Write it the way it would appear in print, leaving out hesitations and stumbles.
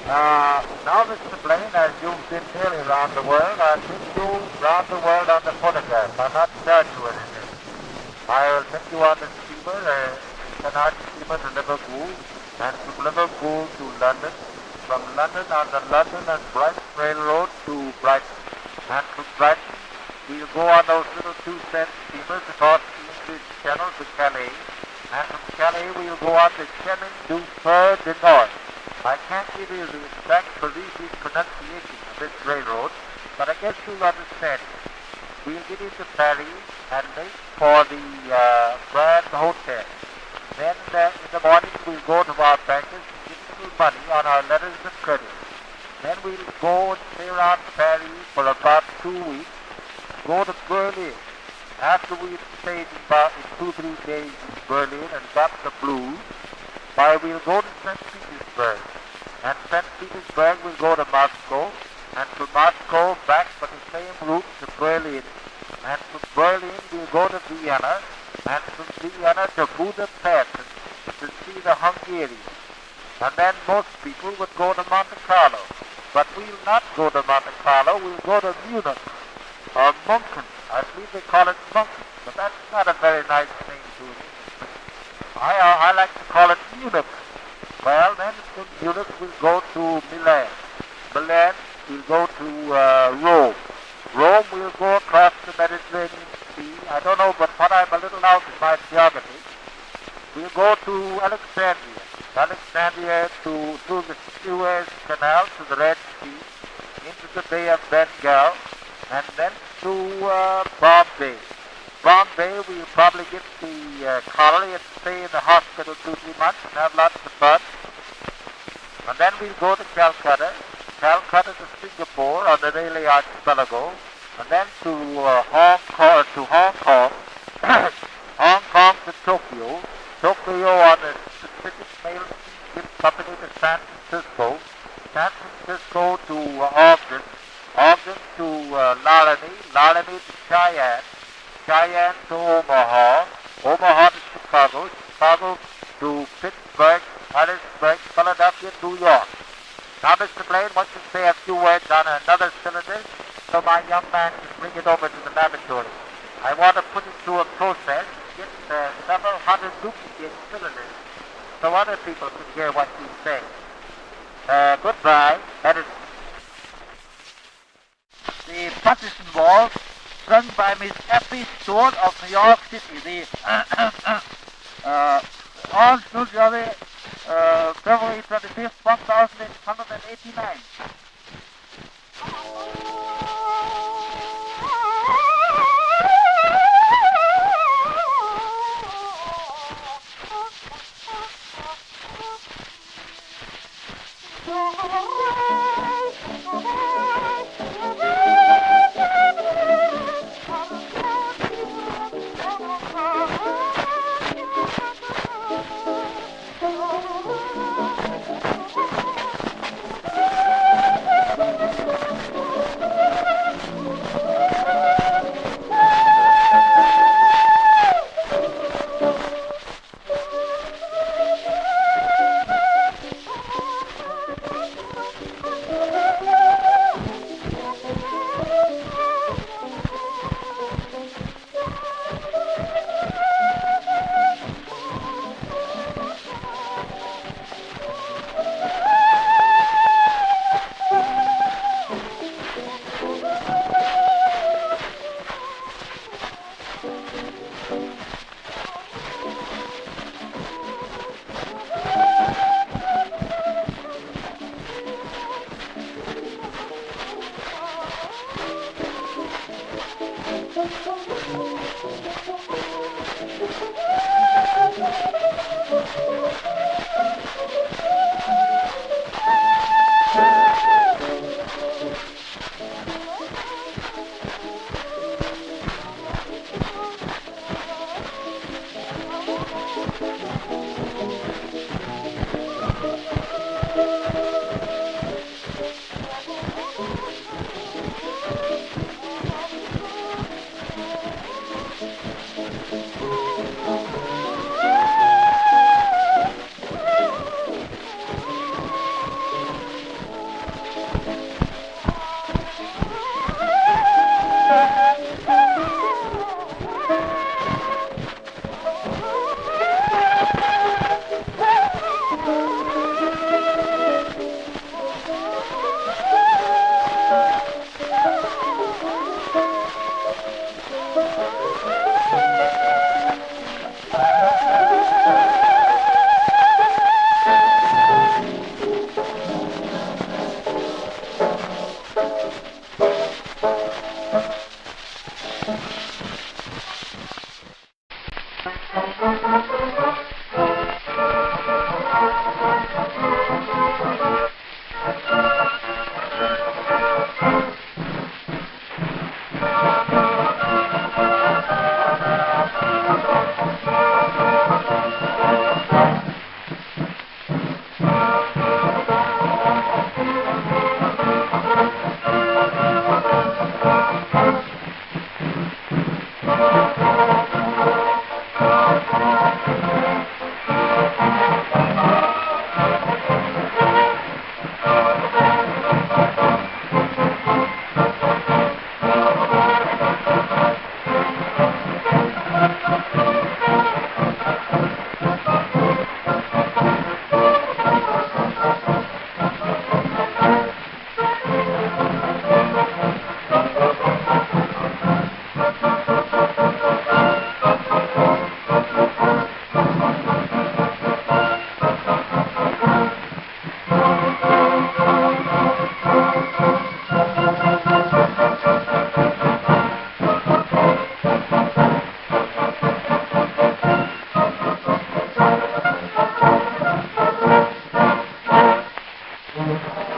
Now, Mr. Blaine, as you've been nearly around the world, I'll take you round the world on the phonograph. I'm not charged you anything. I'll take you on the steamer, Canard steamer to Liverpool, and from Liverpool to London. From London on the London and Brighton Railroad to Brighton. And from Brighton, we'll go on those little 2-cent steamers across the English Channel to Calais. And from Calais, we'll go on the Chemin du Fer du Nord. I can't give you the exact Parisian pronunciation of this railroad, but I guess you'll understand it. We'll get into Paris and make for the Grand Hotel. Then in the morning, we'll go to our bankers and get a little money on our letters of credit. Then we'll go and stay around Paris for about 2 weeks, go to Berlin. After we've stayed about 2-3 days in Berlin and got the blues, we'll go to St. Petersburg. And St. Petersburg we'll go to Moscow, and from Moscow back by the same route to Berlin. And from Berlin we'll go to Vienna, and from Vienna to Budapest to see the Hungarians. And then most people would go to Monte Carlo. But we'll not go to Monte Carlo, we'll go to Munich, or Munchen. I believe they call it Munchen, but that's not a very nice name to it. I like to call it Munich. Well, then from Munich we'll go to Milan. Milan we'll go to Rome. Rome we'll go across the Mediterranean Sea. I don't know, but what I'm a little out in my geography. We'll go to Alexandria. Alexandria through the Suez Canal to the Red Sea, into the Bay of Bengal, and then to Bombay. Bombay, we'll probably get the colony and stay in the hospital 2-3 months and have lots of fun. And then we'll go to Calcutta. Calcutta to Singapore on the Malay Archipelago, and then to Hong Kong, Hong Kong to Tokyo, Tokyo on the Pacific Mail Steamship Company to San Francisco, San Francisco to Ogden, Ogden to Laramie to Cheyenne, Cheyenne to Omaha, Omaha to Chicago, Chicago to Pittsburgh, Harrisburg, Philadelphia, New York. Now, Mr. Blaine wants to say a few words on another cylinder so my young man can bring it over to the laboratory. I want to put it through a process and get several hundred duplicate cylinders so other people can hear what you say. Goodbye, Edison. The Pattison Waltz, sung by Miss Effie Stewart of New York City. The Orange, New Jersey, February 25th, 1889. Thank you.